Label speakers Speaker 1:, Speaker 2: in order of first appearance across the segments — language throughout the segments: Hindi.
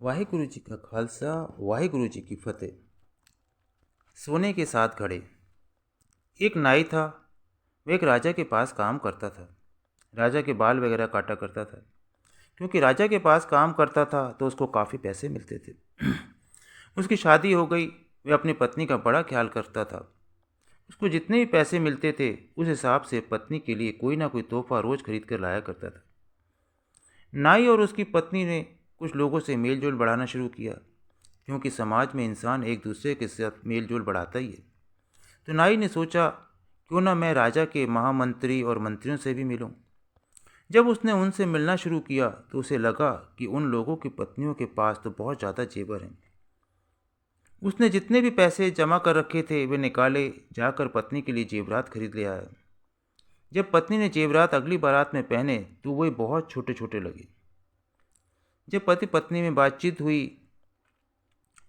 Speaker 1: वाहिगुरु जी का खालसा, वाहिगुरु जी की फतेह। सोने के 7 घड़े। एक नाई था। वह एक राजा के पास काम करता था। राजा के बाल वगैरह काटा करता था। क्योंकि राजा के पास काम करता था तो उसको काफ़ी पैसे मिलते थे। उसकी शादी हो गई। वह अपनी पत्नी का बड़ा ख्याल करता था। उसको जितने भी पैसे मिलते थे उस हिसाब से पत्नी के लिए कोई ना कोई तोहफा रोज खरीद कर लाया करता था। नाई और उसकी पत्नी ने कुछ लोगों से मेल जोल बढ़ाना शुरू किया, क्योंकि समाज में इंसान एक दूसरे के साथ मेल जोल बढ़ाता ही है। तो नाई ने सोचा, क्यों ना मैं राजा के महामंत्री और मंत्रियों से भी मिलूं। जब उसने उनसे मिलना शुरू किया तो उसे लगा कि उन लोगों की पत्नियों के पास तो बहुत ज़्यादा जेवर हैं। उसने जितने भी पैसे जमा कर रखे थे वे निकाले, जाकर पत्नी के लिए जेवरात खरीद ले आया। जब पत्नी ने जेवरात अगली बारात में पहने तो वे बहुत छोटे छोटे लगे। जब पति पत्नी में बातचीत हुई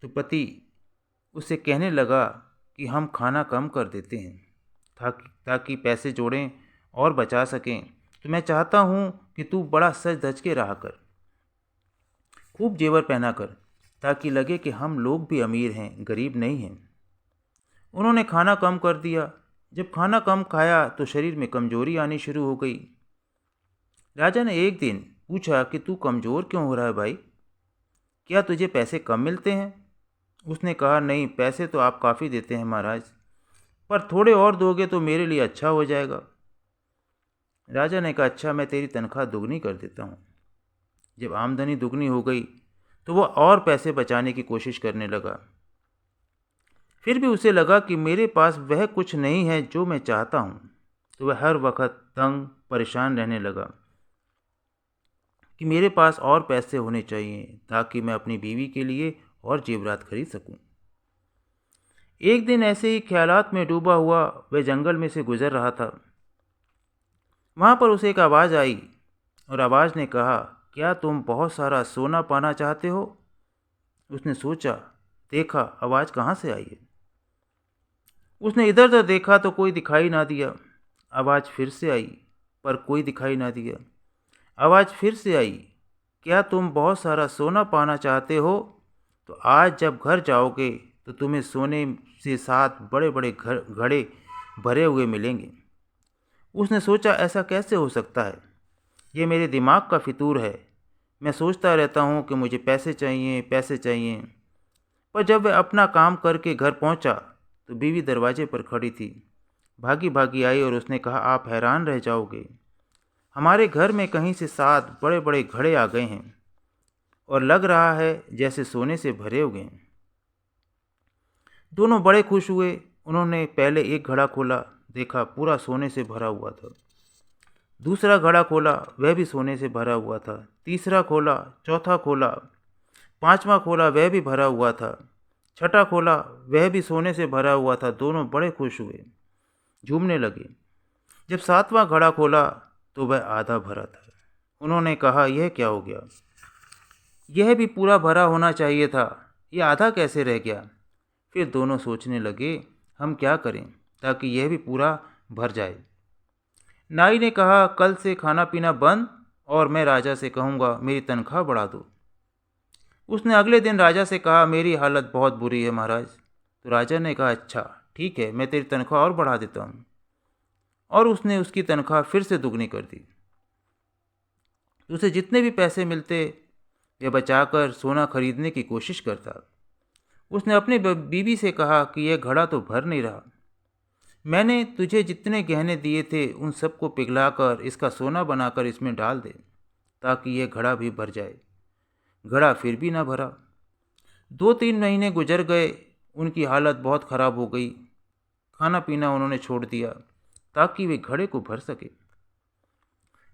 Speaker 1: तो पति उससे कहने लगा कि हम खाना कम कर देते हैं ताकि पैसे जोड़ें और बचा सकें। तो मैं चाहता हूँ कि तू बड़ा सज धज के रहा कर, खूब जेवर पहना कर, ताकि लगे कि हम लोग भी अमीर हैं, गरीब नहीं हैं। उन्होंने खाना कम कर दिया। जब खाना कम खाया तो शरीर में कमजोरी आनी शुरू हो गई। राजा ने एक दिन पूछा कि तू कमज़ोर क्यों हो रहा है भाई? क्या तुझे पैसे कम मिलते हैं? उसने कहा, नहीं, पैसे तो आप काफ़ी देते हैं महाराज, पर थोड़े और दोगे तो मेरे लिए अच्छा हो जाएगा। राजा ने कहा, अच्छा, मैं तेरी तनख्वाह दुगनी कर देता हूँ। जब आमदनी दुगनी हो गई तो वह और पैसे बचाने की कोशिश करने लगा। फिर भी उसे लगा कि मेरे पास वह कुछ नहीं है जो मैं चाहता हूँ। तो वह हर वक्त तंग परेशान रहने लगा कि मेरे पास और पैसे होने चाहिए ताकि मैं अपनी बीवी के लिए और जेवरात खरीद सकूं। एक दिन ऐसे ही ख्यालात में डूबा हुआ वह जंगल में से गुजर रहा था। वहां पर उसे एक आवाज़ आई और आवाज़ ने कहा, क्या तुम बहुत सारा सोना पाना चाहते हो? उसने सोचा, देखा आवाज़ कहाँ से आई है। उसने इधर उधर देखा तो कोई दिखाई ना दिया। आवाज़ फिर से आई, पर कोई दिखाई ना दिया। आवाज़ फिर से आई, क्या तुम बहुत सारा सोना पाना चाहते हो? तो आज जब घर जाओगे तो तुम्हें सोने से 7 बड़े बड़े घड़े भरे हुए मिलेंगे। उसने सोचा, ऐसा कैसे हो सकता है? ये मेरे दिमाग का फितूर है। मैं सोचता रहता हूँ कि मुझे पैसे चाहिए, पैसे चाहिए। पर जब वह अपना काम करके घर पहुँचा तो बीवी दरवाजे पर खड़ी थी। भागी भागी आई और उसने कहा, आप हैरान रह जाओगे, हमारे घर में कहीं से 7 बड़े बड़े घड़े आ गए हैं और लग रहा है जैसे सोने से भरे हुए हैं। दोनों बड़े खुश हुए। उन्होंने पहले एक घड़ा खोला, देखा पूरा सोने से भरा हुआ था। दूसरा घड़ा खोला, वह भी सोने से भरा हुआ था। तीसरा खोला, चौथा खोला, पांचवा खोला, वह भी भरा हुआ था। छठा खोला, वह भी सोने से भरा हुआ था। दोनों बड़े खुश हुए, झूमने लगे। जब 7वां घड़ा खोला तो वह आधा भरा था। उन्होंने कहा, यह क्या हो गया? यह भी पूरा भरा होना चाहिए था, यह आधा कैसे रह गया? फिर दोनों सोचने लगे, हम क्या करें ताकि यह भी पूरा भर जाए। नाई ने कहा, कल से खाना पीना बंद और मैं राजा से कहूँगा मेरी तनख्वाह बढ़ा दो। उसने अगले दिन राजा से कहा, मेरी हालत बहुत बुरी है महाराज। तो राजा ने कहा, अच्छा ठीक है, मैं तेरी तनख्वाह और बढ़ा देता हूँ। और उसने उसकी तनख्वाह फिर से दुगनी कर दी। उसे जितने भी पैसे मिलते वे बचाकर सोना खरीदने की कोशिश करता। उसने अपनी बीवी से कहा कि यह घड़ा तो भर नहीं रहा। मैंने तुझे जितने गहने दिए थे उन सबको पिघलाकर इसका सोना बनाकर इसमें डाल दे ताकि यह घड़ा भी भर जाए। घड़ा फिर भी ना भरा। 2-3 महीने गुजर गए। उनकी हालत बहुत ख़राब हो गई। खाना पीना उन्होंने छोड़ दिया ताकि वे घड़े को भर सके।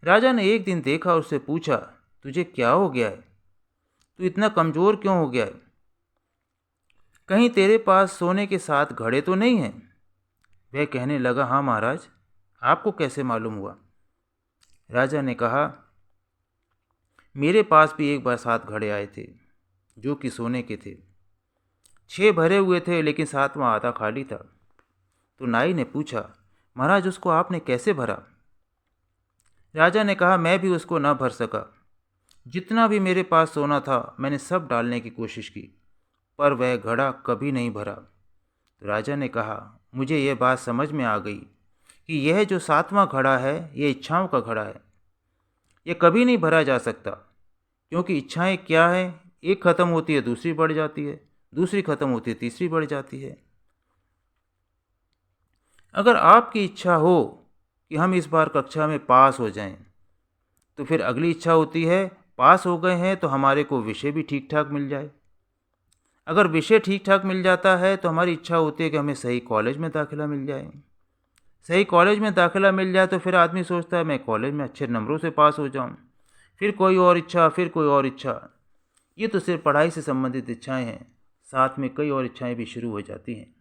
Speaker 1: राजा ने एक दिन देखा और उससे पूछा, तुझे क्या हो गया है? तू इतना कमज़ोर क्यों हो गया है? कहीं तेरे पास सोने के 7 घड़े तो नहीं हैं? वह कहने लगा, हाँ महाराज, आपको कैसे मालूम हुआ? राजा ने कहा, मेरे पास भी एक बार 7 घड़े आए थे जो कि सोने के थे। 6 भरे हुए थे लेकिन 7वां आधा खाली था। तो नाई ने पूछा, महाराज उसको आपने कैसे भरा? राजा ने कहा, मैं भी उसको न भर सका, जितना भी मेरे पास सोना था मैंने सब डालने की कोशिश की, पर वह घड़ा कभी नहीं भरा। तो राजा ने कहा, मुझे यह बात समझ में आ गई कि यह जो 7वां घड़ा है यह इच्छाओं का घड़ा है। यह कभी नहीं भरा जा सकता, क्योंकि इच्छाएं क्या है, एक ख़त्म होती है दूसरी बढ़ जाती है, दूसरी ख़त्म होती है तीसरी बढ़ जाती है। अगर आपकी इच्छा हो कि हम इस बार कक्षा में पास हो जाएं, तो फिर अगली इच्छा होती है पास हो गए हैं तो हमारे को विषय भी ठीक ठाक मिल जाए। अगर विषय ठीक ठाक मिल जाता है तो हमारी इच्छा होती है कि हमें सही कॉलेज में दाखिला मिल जाए। सही कॉलेज में दाखिला मिल जाए तो फिर आदमी सोचता है मैं कॉलेज में अच्छे नंबरों से पास हो जाऊं। फिर कोई और इच्छा, फिर कोई और इच्छा। ये तो सिर्फ पढ़ाई से संबंधित इच्छाएं हैं, साथ में कई और इच्छाएं भी शुरू हो जाती हैं।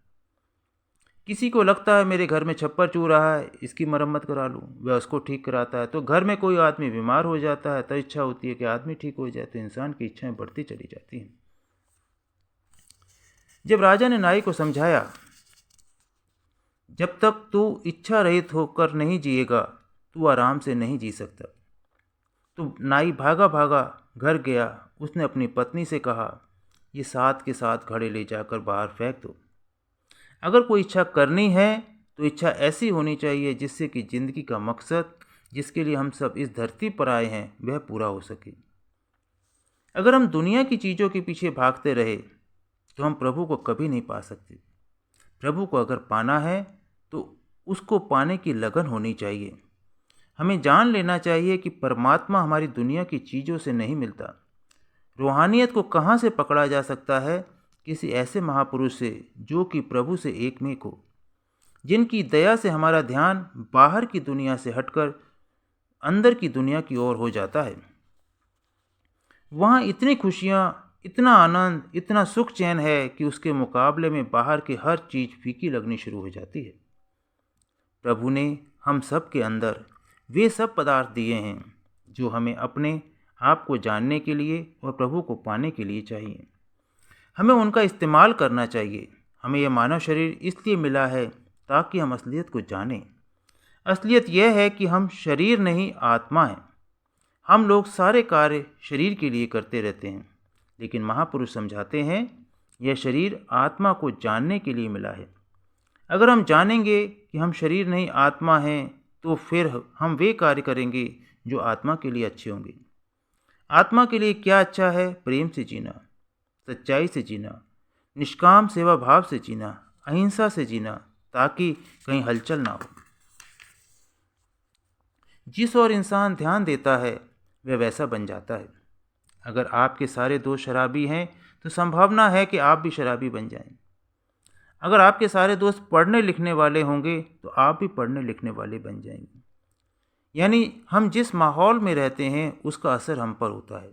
Speaker 1: किसी को लगता है मेरे घर में छप्पर चू रहा है, इसकी मरम्मत करा लूँ, वह उसको ठीक कराता है। तो घर में कोई आदमी बीमार हो जाता है तो इच्छा होती है कि आदमी ठीक हो जाए। तो इंसान की इच्छाएं बढ़ती चली जाती हैं। जब राजा ने नाई को समझाया, जब तक तू इच्छा रहित होकर नहीं जिएगा तू आराम से नहीं जी सकता। तो नाई भागा भागा घर गया। उसने अपनी पत्नी से कहा, ये साथ के साथ घड़े ले जाकर बाहर फेंक दो। अगर कोई इच्छा करनी है तो इच्छा ऐसी होनी चाहिए जिससे कि ज़िंदगी का मकसद, जिसके लिए हम सब इस धरती पर आए हैं, वह पूरा हो सके। अगर हम दुनिया की चीज़ों के पीछे भागते रहे तो हम प्रभु को कभी नहीं पा सकते। प्रभु को अगर पाना है तो उसको पाने की लगन होनी चाहिए। हमें जान लेना चाहिए कि परमात्मा हमारी दुनिया की चीज़ों से नहीं मिलता। रूहानियत को कहाँ से पकड़ा जा सकता है? किसी ऐसे महापुरुष से जो कि प्रभु से एकमेक हो, जिनकी दया से हमारा ध्यान बाहर की दुनिया से हटकर अंदर की दुनिया की ओर हो जाता है। वहाँ इतनी खुशियाँ, इतना आनंद, इतना सुख चैन है कि उसके मुकाबले में बाहर की हर चीज़ फीकी लगनी शुरू हो जाती है। प्रभु ने हम सब के अंदर वे सब पदार्थ दिए हैं जो हमें अपने आप को जानने के लिए और प्रभु को पाने के लिए चाहिए। हमें उनका इस्तेमाल करना चाहिए। हमें यह मानव शरीर इसलिए मिला है ताकि हम असलियत को जानें। असलियत यह है कि हम शरीर नहीं, आत्मा हैं। हम लोग सारे कार्य शरीर के लिए करते रहते हैं, लेकिन महापुरुष समझाते हैं यह शरीर आत्मा को जानने के लिए मिला है। अगर हम जानेंगे कि हम शरीर नहीं आत्मा हैं तो फिर हम वे कार्य करेंगे जो आत्मा के लिए अच्छे होंगे। आत्मा के लिए क्या अच्छा है? प्रेम से जीना, सच्चाई से जीना, निष्काम सेवा भाव से जीना, अहिंसा से जीना, ताकि कहीं हलचल ना हो। जिस और इंसान ध्यान देता है वह वैसा बन जाता है। अगर आपके सारे दोस्त शराबी हैं तो संभावना है कि आप भी शराबी बन जाएं। अगर आपके सारे दोस्त पढ़ने लिखने वाले होंगे तो आप भी पढ़ने लिखने वाले बन जाएंगे। यानी हम जिस माहौल में रहते हैं उसका असर हम पर होता है।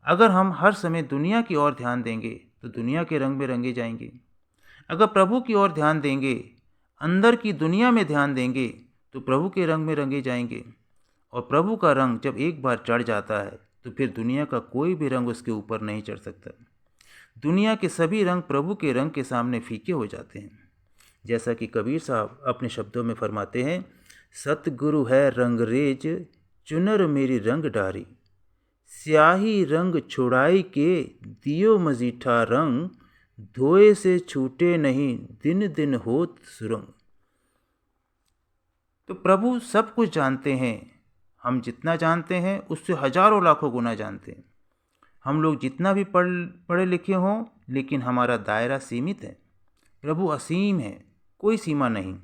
Speaker 1: अगर हम हर समय दुनिया की ओर ध्यान देंगे तो दुनिया के रंग में रंगे जाएंगे। अगर प्रभु की ओर ध्यान देंगे, अंदर की दुनिया में ध्यान देंगे, तो प्रभु के रंग में रंगे जाएंगे। और प्रभु का रंग जब एक बार चढ़ जाता है तो फिर दुनिया का कोई भी रंग उसके ऊपर नहीं चढ़ सकता। दुनिया के सभी रंग प्रभु के रंग के सामने फीके हो जाते हैं। जैसा कि कबीर साहब अपने शब्दों में फरमाते हैं, सतगुरु है रंगरेज, चुनर मेरी रंग डारी, स्याही रंग छुड़ाई के दियो मजीठा रंग, धोए से छूटे नहीं दिन दिन होत सुरंग। तो प्रभु सब कुछ जानते हैं। हम जितना जानते हैं उससे हजारों लाखों गुना जानते हैं। हम लोग जितना भी पढ़े लिखे हों, लेकिन हमारा दायरा सीमित है। प्रभु असीम है, कोई सीमा नहीं।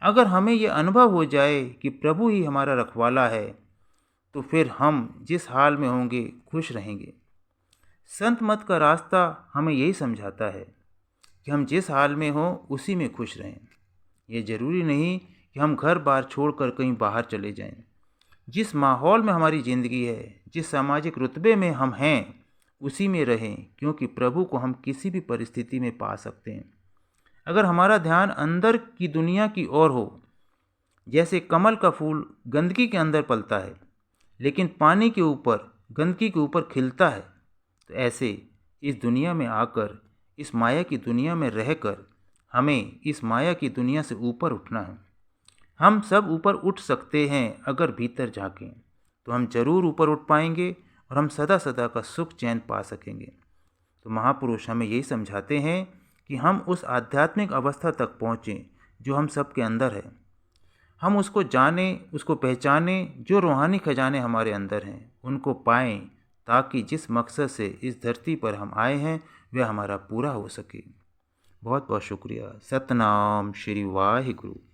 Speaker 1: अगर हमें यह अनुभव हो जाए कि प्रभु ही हमारा रखवाला है तो फिर हम जिस हाल में होंगे खुश रहेंगे। संत मत का रास्ता हमें यही समझाता है कि हम जिस हाल में हों उसी में खुश रहें। ये ज़रूरी नहीं कि हम घर बार छोड़कर कहीं बाहर चले जाएं। जिस माहौल में हमारी ज़िंदगी है, जिस सामाजिक रुतबे में हम हैं, उसी में रहें, क्योंकि प्रभु को हम किसी भी परिस्थिति में पा सकते हैं। अगर हमारा ध्यान अंदर की दुनिया की ओर हो, जैसे कमल का फूल गंदगी के अंदर पलता है लेकिन पानी के ऊपर, गंदगी के ऊपर खिलता है, तो ऐसे इस दुनिया में आकर, इस माया की दुनिया में रहकर हमें इस माया की दुनिया से ऊपर उठना है। हम सब ऊपर उठ सकते हैं अगर भीतर झांकें, तो हम जरूर ऊपर उठ पाएंगे और हम सदा सदा का सुख चैन पा सकेंगे। तो महापुरुष हमें यही समझाते हैं कि हम उस आध्यात्मिक अवस्था तक पहुँचें जो हम सब के अंदर है। हम उसको जानें, उसको पहचानें, जो रूहानी खजाने हमारे अंदर हैं उनको पाएं, ताकि जिस मकसद से इस धरती पर हम आए हैं वह हमारा पूरा हो सके। बहुत बहुत शुक्रिया। सतनाम श्री वाहिगुरु।